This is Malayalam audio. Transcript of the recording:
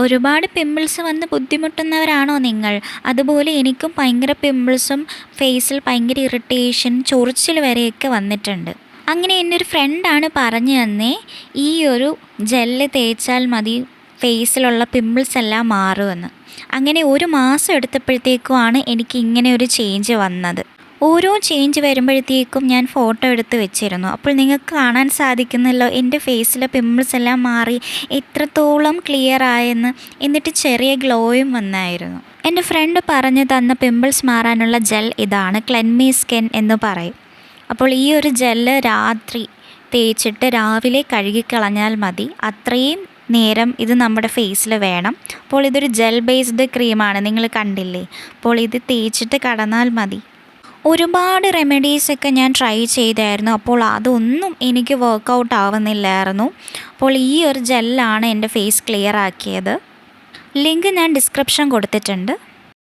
ഒരുപാട് പിമ്പിൾസ് വന്ന് ബുദ്ധിമുട്ടുന്നവരാണോ നിങ്ങൾ? അതുപോലെ എനിക്കും ഭയങ്കര പിമ്പിൾസും ഫേസിൽ ഭയങ്കര ഇറിറ്റേഷൻ, ചൊറിച്ചിൽ വരെയൊക്കെ വന്നിട്ടുണ്ട്. അങ്ങനെ എൻ്റെ ഒരു ഫ്രണ്ടാണ് പറഞ്ഞു തന്നേ ഈ ഒരു ജെല്ല് തേച്ചാൽ മതി ഫേസിലുള്ള പിമ്പിൾസ് എല്ലാം മാറുമെന്ന്. അങ്ങനെ 1 മാസം എടുത്തപ്പോഴത്തേക്കുമാണ് എനിക്ക് ഇങ്ങനെ ഒരു ചേഞ്ച് വന്നത്. ഓരോ ചേഞ്ച് വരുമ്പോഴത്തേക്കും ഞാൻ ഫോട്ടോ എടുത്ത് വെച്ചിരുന്നു. അപ്പോൾ നിങ്ങൾക്ക് കാണാൻ സാധിക്കുന്നല്ലോ എൻ്റെ ഫേസിലെ പിമ്പിൾസ് എല്ലാം മാറി എത്രത്തോളം ക്ലിയർ ആയെന്ന്. എന്നിട്ട് ചെറിയ ഗ്ലോയും വന്നായിരുന്നു. എൻ്റെ ഫ്രണ്ട് പറഞ്ഞു തന്ന പിമ്പിൾസ് മാറാനുള്ള ജെൽ ഇതാണ്, ക്ലെൻമി സ്കിൻ എന്ന് പറയും. അപ്പോൾ ഈ ഒരു ജെല്ല് രാത്രി തേച്ചിട്ട് രാവിലെ കഴുകിക്കളഞ്ഞാൽ മതി. അത്രയും നേരം ഇത് നമ്മുടെ ഫേസിൽ വേണം. അപ്പോൾ ഇതൊരു ജെൽ ബേസ്ഡ് ക്രീമാണ്, നിങ്ങൾ കണ്ടില്ലേ. അപ്പോൾ ഇത് തേച്ചിട്ട് കടന്നാൽ മതി. ഒരുപാട് റെമഡീസൊക്കെ ഞാൻ ട്രൈ ചെയ്തായിരുന്നു. അപ്പോൾ അതൊന്നും എനിക്ക് വർക്കൗട്ട് ആവുന്നില്ലായിരുന്നു. അപ്പോൾ ഈ ഒരു ജെല്ലാണ് എൻ്റെ ഫേസ് ക്ലിയർ ആക്കിയത്. ലിങ്ക് ഞാൻ ഡിസ്ക്രിപ്ഷൻ കൊടുത്തിട്ടുണ്ട്.